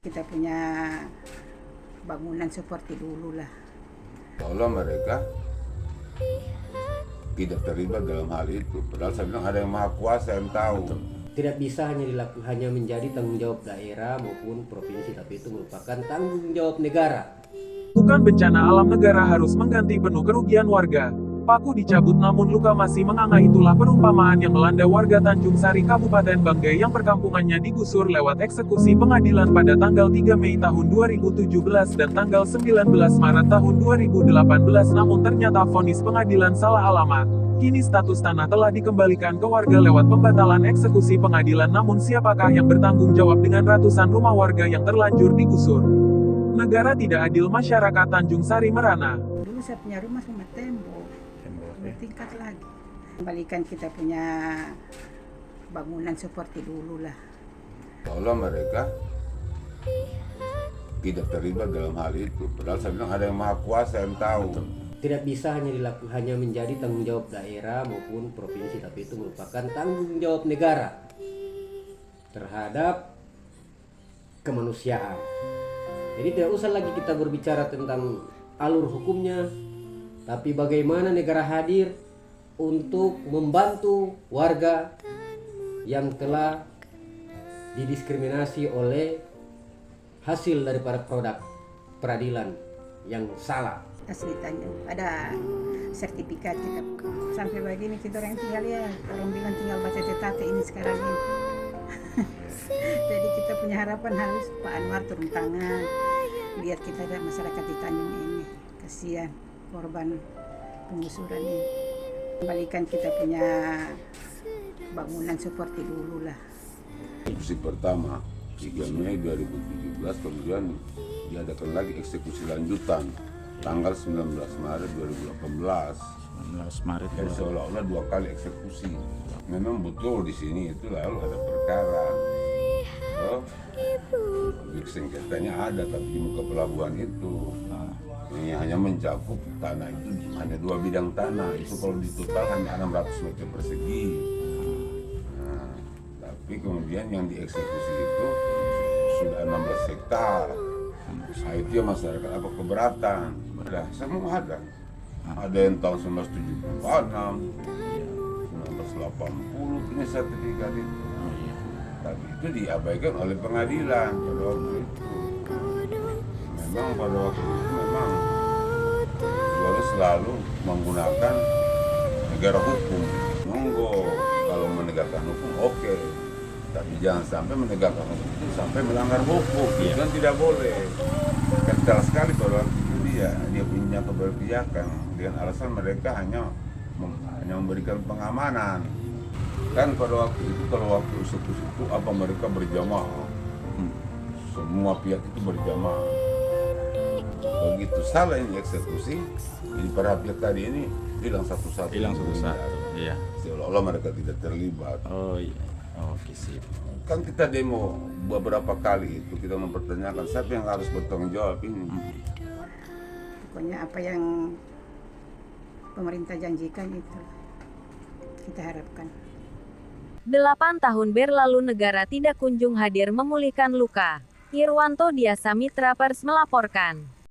Kita punya bangunan seperti dulu lah. Kalau mereka tidak terlibat dalam hal itu, padahal saya bilang ada yang maha kuasa yang tahu. Tidak bisa hanya menjadi tanggung jawab daerah maupun provinsi, tapi itu merupakan tanggung jawab negara. Bukan bencana alam, negara harus mengganti penuh kerugian warga. Paku dicabut namun luka masih menganga, itulah perumpamaan yang melanda warga Tanjung Sari Kabupaten Banggai yang perkampungannya digusur lewat eksekusi pengadilan pada tanggal 3 Mei tahun 2017 dan tanggal 19 Maret tahun 2018, namun ternyata vonis pengadilan salah alamat. Kini status tanah telah dikembalikan ke warga lewat pembatalan eksekusi pengadilan, namun siapakah yang bertanggung jawab dengan ratusan rumah warga yang terlanjur digusur? Negara tidak adil, masyarakat Tanjung Sari merana. Dulu saya punya rumah sama tembok bertingkat lagi. Kembalikan kita punya bangunan seperti dulu lah. Kalau mereka tidak terlibat dalam hal itu, padahal saya bilang ada yang maha kuasa yang tahu. Tidak bisa hanya menjadi tanggung jawab daerah maupun provinsi, tapi itu merupakan tanggung jawab negara terhadap kemanusiaan. Jadi tidak usah lagi kita berbicara tentang alur hukumnya, tapi bagaimana negara hadir untuk membantu warga yang telah didiskriminasi oleh hasil daripada produk peradilan yang salah. Asli Tanjung ada sertifikat kita sampai begini, kita orang tinggal ya, orang bilang tinggal baca cetak ini sekarang ini. Jadi kita punya harapan harus Pak Anwar turun tangan, lihat kita ada masyarakat di Tanjung ini, kasihan korban penggusuran ini. Kembalikan kita punya bangunan seperti dulu lah. Eksekusi pertama 3 Mei 2017, kemudian diadakan lagi eksekusi lanjutan tanggal 19 Maret 2018. 19 Maret. Jadi seolah-olah 2 kali eksekusi. Memang betul di sini itu lalu ada perkara. Oh, sengketanya ada, tapi di muka pelabuhan itu ini hanya mencakup tanah itu hanya 2 bidang tanah. Itu kalau ditotal hanya 600 meter persegi. Nah, tapi kemudian yang dieksekusi itu sudah 16 hektar. Nah, itu ya masyarakat apa keberatan? Nah, semua ada. Ada yang tahun 1976, 1980 punya sertifikat itu. Tapi itu diabaikan oleh pengadilan pada waktu itu. Memang pada waktu itu memang selalu menggunakan negara hukum. Monggo kalau menegakkan hukum oke. Tapi jangan sampai menegakkan hukum itu sampai melanggar hukum. Itu kan tidak boleh. Kental sekali pada waktu itu dia punya keberpihakan dengan alasan mereka hanya memberikan pengamanan. Kan pada waktu itu kalau waktu eksekusi itu apa mereka berjamaah, semua pihak itu berjamaah. Begitu salah ini eksekusi, ini para pihak tadi ini hilang satu-satu. Iya. Seolah-olah mereka tidak terlibat. Oh iya. Oke, sip. Kan kita demo beberapa kali itu kita mempertanyakan siapa yang harus bertanggung jawab ini. Pokoknya apa yang pemerintah janjikan itu kita harapkan. 8 tahun berlalu negara tidak kunjung hadir memulihkan luka. Irwanto Diasa Mitra Pers melaporkan.